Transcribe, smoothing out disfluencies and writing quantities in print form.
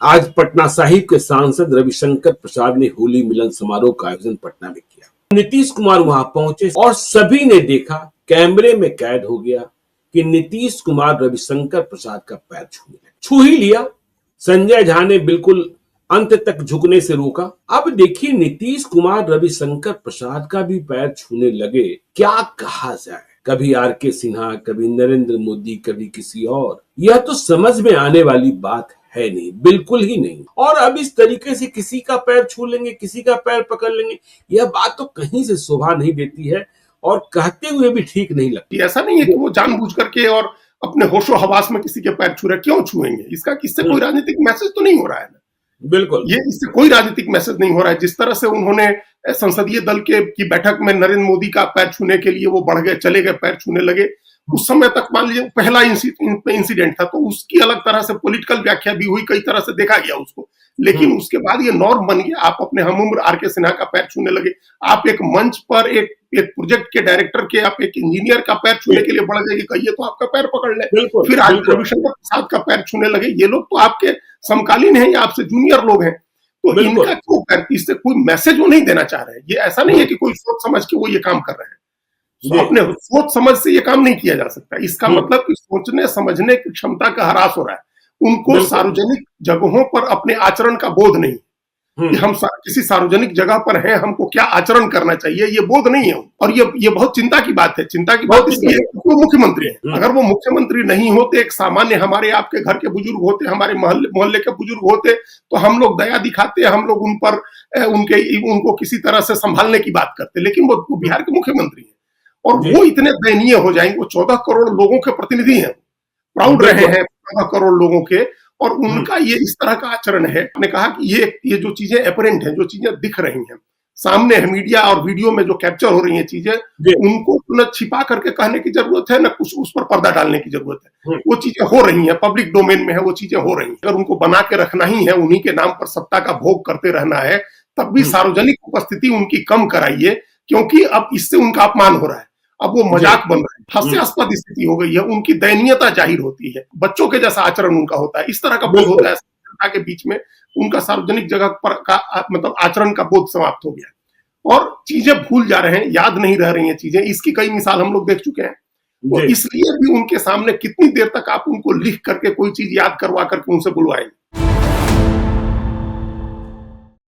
आज पटना साहिब के सांसद रविशंकर प्रसाद ने होली मिलन समारोह का आयोजन पटना में किया। नीतीश कुमार वहां पहुंचे और सभी ने देखा, कैमरे में कैद हो गया कि नीतीश कुमार रविशंकर प्रसाद का पैर छू ही लिया। संजय झा ने बिल्कुल अंत तक झुकने से रोका। अब देखिए, नीतीश कुमार रविशंकर प्रसाद का भी पैर छूने लगे। क्या कहा जाए, कभी आर.के. सिन्हा, कभी नरेंद्र मोदी, कभी किसी और। यह तो समझ में आने वाली बात है नहीं, बिल्कुल ही नहीं। और अब इस तरीके से किसी का पैर छू लेंगे, किसी का पैर पकड़ लेंगे, यह बात तो कहीं से शोभा नहीं देती है और कहते हुए भी ठीक नहीं लगती। ऐसा नहीं है कि वो जानबूझ करके और अपने होशो हवास में किसी के पैर छू रहे, क्यों छुएंगे? इसका इससे कोई राजनीतिक मैसेज तो नहीं हो रहा है ना। बिल्कुल, ये इससे कोई राजनीतिक मैसेज नहीं हो रहा है। जिस तरह से उन्होंने संसदीय दल की बैठक में नरेंद्र मोदी का पैर छूने के लिए वो बढ़ गए, चले गए, पैर छूने लगे। उस समय तक मान लीजिए पहला इंसिडेंट था, तो उसकी अलग तरह से पॉलिटिकल व्याख्या भी हुई, कई तरह से देखा गया उसको। लेकिन उसके बाद ये नॉर्म बन गया। आप अपने हम-उम्र आर.के. सिन्हा का पैर छूने लगे। आप एक मंच पर एक प्रोजेक्ट के डायरेक्टर के, आप एक इंजीनियर का पैर छूने के लिए बढ़ गए कि कहिए तो आपका पैर पकड़ ले। फिर आज रविशंकर प्रसाद का पैर छूने लगे। ये लोग तो आपके समकालीन हैं, ये आपसे जूनियर लोग हैं। तो इनका क्यों पैर? इससे कोई मैसेज वो नहीं देना चाह रहे हैं। ये ऐसा नहीं है कि कोई सोच समझ के वो ये काम कर रहे हैं। तो अपने सोच समझ से ये काम नहीं किया जा सकता। इसका मतलब कि सोचने समझने की क्षमता का ह्रास हो रहा है। उनको सार्वजनिक जगहों पर अपने आचरण का बोध नहीं कि हम किसी सार्वजनिक जगह पर हैं, हमको क्या आचरण करना चाहिए, ये बोध नहीं है। और ये बहुत चिंता की बात है। चिंता की बात इसलिए वो मुख्यमंत्री है। अगर वो मुख्यमंत्री नहीं होते, एक सामान्य हमारे आपके घर के बुजुर्ग होते, हमारे मोहल्ले के बुजुर्ग होते, तो हम लोग दया दिखाते, हम लोग उन पर उनको किसी तरह से संभालने की बात करते। लेकिन वो बिहार के मुख्यमंत्री है और वो इतने दयनीय हो जाएंगे। वो 14 करोड़ लोगों के प्रतिनिधि हैं, प्राउड रहे हैं 14 करोड़ लोगों के, और उनका ये इस तरह का आचरण है। मैंने कहा कि ये जो चीजें एपरेंट हैं, जो चीजें दिख रही हैं सामने है, मीडिया और वीडियो में जो कैप्चर हो रही हैं चीजें, उनको न छिपा करके कहने की जरूरत है, न कुछ उस पर पर्दा डालने की जरूरत है। वो चीजें हो रही हैं, पब्लिक डोमेन में है, वो चीजें हो रही हैं। अगर उनको बना के रखना ही है, उन्हीं के नाम पर सत्ता का भोग करते रहना है, तब भी सार्वजनिक उपस्थिति उनकी कम कराइए, क्योंकि अब इससे उनका अपमान हो रहा है। अब वो मजाक बन रहा है, हास्यास्पद स्थिति हो गई है। उनकी दयनीयता जाहिर होती है, बच्चों के जैसा आचरण उनका होता है। इस तरह का बोध होता है जनता के बीच में। उनका सार्वजनिक जगह पर का मतलब आचरण का बोध समाप्त हो गया और चीजें भूल जा रहे हैं, याद नहीं रह रही हैं चीजें। इसकी कई मिसाल हम लोग देख चुके हैं। तो इसलिए भी उनके सामने कितनी देर तक आप उनको लिख करके कोई चीज याद करवा करके उनसे बुलवाएंगे?